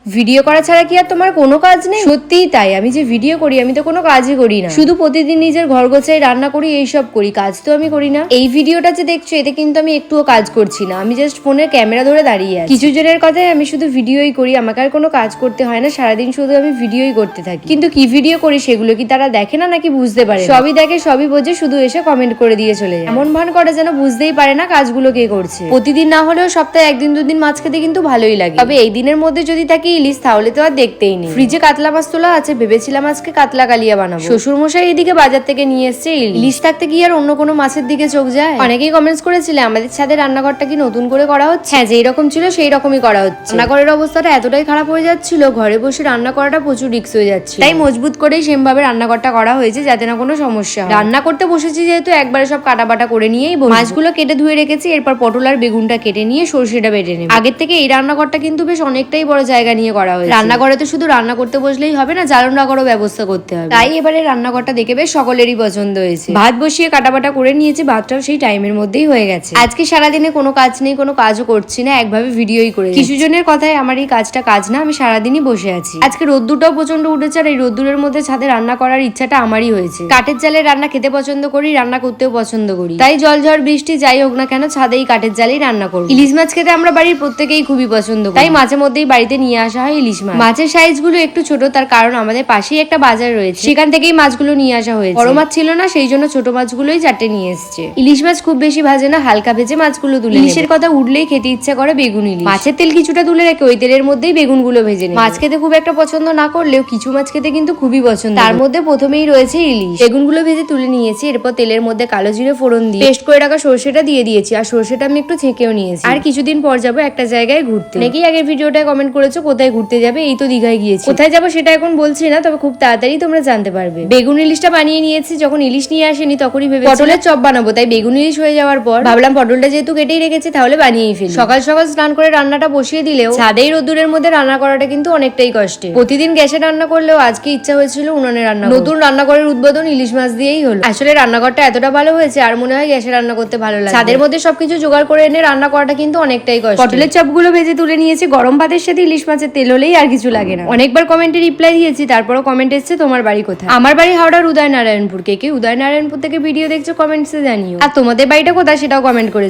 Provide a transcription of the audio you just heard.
Video করা ছাড়া কি আর তোমার কোনো কাজ নেই? সত্যিই তাই, আমি যে ভিডিও করি আমি তো কোনো কাজই করি না, শুধু প্রতিদিন নিজের ঘর গোছাই, রান্না করি, এইসব করি, কাজ তো আমি করি না। এই ভিডিওটা যে দেখছো এতে কিন্তু আমি একটুও কাজ করছি না, আমি জাস্ট ফোনের ক্যামেরা ধরে দাঁড়িয়ে আছি। কিছু জনের কথায় আমি শুধু ভিডিওই করি, আমাকে আর কোনো কাজ করতে হয় না, সারাদিন শুধু আমি ভিডিওই করতে থাকি। কিন্তু কি ভিডিও করি সেগুলো কি তারা দেখে না নাকি বুঝতে পারে? সবই দেখে, সবই বোঝে, শুধু এসে কমেন্ট করে দিয়ে চলে যায়। এমন ভান করে যেন বুঝতেই পারে না কাজগুলো কে করছে। প্রতিদিন না হলেও সপ্তাহে একদিন দুদিন মাছ খেতে কিন্তু ভালোই লাগে, তবে এই দিনের মধ্যে যদি থাকে ইলিশ তাহলে তো আর দেখতেই নেই। ফ্রিজে কাতলা মাছ তোলা আছে, ভেবেছিলাম আজকে কাতলা কালিয়া বানাবো। শ্বশুর মশাই এদিকে বাজার থেকে নিয়ে এসছে ইলিশ থাকতে কি আর অন্য কোনো মাছের দিকে চোখ যায়? অনেকেই কমেন্টস করেছিলে আমাদের ছাদের রান্নাঘরটা কি নতুন করে করা হচ্ছে? হ্যাঁ, যেই রকম ছিল সেই রকমই করা হচ্ছে। রান্নাঘরের অবস্থাটা এতটাই খারাপ হয়ে যাচ্ছিল, ঘরে বসে রান্না করাটা প্রচুর রিস্ক হয়ে যাচ্ছে, তাই মজবুত করেই সেম ভাবে রান্নাঘরটা করা হয়েছে যাতে না কোনো সমস্যা হয়। রান্না করতে বসেছি যেহেতু একবারে সব কাটাবাটা করে নিয়েই মাছগুলো কেটে ধুয়ে রেখেছি, এরপর পটল আর বেগুনটা কেটে নিয়ে সরষেটা বেটে নেব। আগের থেকে এই রান্নাঘরটা কিন্তু বেশ অনেকটাই বড় জায়গা নিয়ে করা হয়েছে। রান্নাঘরে তো শুধু রান্না করতে বসলেই হবে না, জ্বালন রাখারও ব্যবস্থা করতে হবে, তাই এবারে রান্নাঘরটা দেখে বেশ সকলেরই পছন্দ হয়েছে। ভাত বসিয়ে কাটাবাটা করে নিয়েছি, ভাতটাও সেই টাইমের মধ্যেই হয়ে গেছে। আজকে সারাদিনে কোনো কাজ নেই, কোনো কাজও করছি না, একভাবে ভিডিওই করে। কিছু জনের কথায় আমার এই কাজটা কাজ না, আমি সারাদিনই বসে আছি। আজকে রোদ্দুরটাও প্রচন্ড উঠেছে, আর এই রোদ্দুরের মধ্যে ছাদে রান্না করার ইচ্ছাটা আমারই হয়েছে। কাঠের জালে রান্না খেতে পছন্দ করি, রান্না করতেও পছন্দ করি, তাই জল ঝড় বৃষ্টি যাই হোক না কেন ছাদেই কাঠের জালেই রান্না করি। ইলিশ মাছ খেতে আমরা বাড়ির প্রত্যেকেই খুবই পছন্দ করি, তাই মাঝে মধ্যেই বাড়িতে নিয়ে আসা হয় ইলিশ মাছ। মাছের সাইজ গুলো একটু ছোট, তার কারণ আমাদের পাশেই একটা বাজার রয়েছে, সেখান থেকেই মাছগুলো নিয়ে আসা হয়েছে। বড় মাছ ছিল না, সেই জন্য ছোট মাছগুলোই চারটে নিয়ে এসছে। ইলিশ মাছ খুব বেশি ভাজে না, হালকা ভেজে মাছগুলো তুলে। ইলিশের কথা উঠলেই খেতে ইচ্ছা করে বেগুন ইলিশ। মাছের তেল কিছুটা তুলে রেখে ওই তেলের মধ্যেই বেগুনগুলো ভেজে নিই। মাছ খেতে খুব একটা পছন্দ না করলেও কিছু মাছ খেতে কিন্তু খুবই পছন্দ, তার মধ্যে প্রথমেই রয়েছে ইলিশ। বেগুনগুলো ভেজে তুলে নিয়েছি, এরপর তেলের মধ্যে কালো জিরে ফোড়ন দিয়ে পেস্ট করে রাখা সরষেটা দিয়ে দিয়েছি, আর সরষেটা আমি একটু ছেঁকেও নিয়েছি। আর কিছুদিন পর যাবো একটা জায়গায় ঘুরতে। অনেকেই আগের ভিডিওটায় কমেন্ট করেছো কোথায় ঘুরতে যাবে, এই তো দীঘায় গিয়েছি। কোথায় যাবো সেটা এখন বলছি না, তবে খুব তাড়াতাড়ি তোমরা জানতে পারবে। বেগুন ইলিশটা বানিয়ে নিয়েছি, যখন ইলিশ নিয়ে আসেনি তখনই ভেবে পটলের চপ বানাবো, তাই বেগুন ইলিশ হয়ে যাওয়ার পর ভাবলাম পটলটা যেহেতু কেটেই রেখেছি তাহলে বানিয়েই ফেলি। সকাল সকাল স্নান করে রান্নাটা বসিয়ে দিলেও ছাদেই রোদ্দুরের মধ্যে রান্না করাটা কিন্তু অনেকটাই কষ্টে। প্রতিদিন গ্যাসে রান্না করলেও আজকে ইচ্ছা হয়েছিল উনুনে রান্না। নতুন রান্নাঘরের উদ্বোধন ইলিশ মাছ দিয়েই হলো। আসলে রান্নাঘরটা এতটা ভালো হয়েছে আর মনে হয় গ্যাসে রান্না করতে ভালো লাগে। ছাদের মধ্যে সবকিছু জোগাড় করে এনে রান্না করাটা কিন্তু অনেকটাই কষ্ট। পটলের চপগুলো ভেজে তুলে নিয়েছি, গরম ভাতের সাথে ইলিশ মাছের তেল হলেই আর কিছু লাগে না। অনেকবার কমেন্টে রিপ্লাই দিয়েছি, তারপরও কমেন্ট এসেছে তোমার বাড়ি কোথায়। আমার বাড়ি হাওড়ার উদয়নারায়ণপুর। কে কে উদয়নারায়ণপুর থেকে ভিডিও দেখছো কমেন্টসে জানিও, আর তোমাদের বাড়িটা কোথায় সেটাও কমেন্ট করে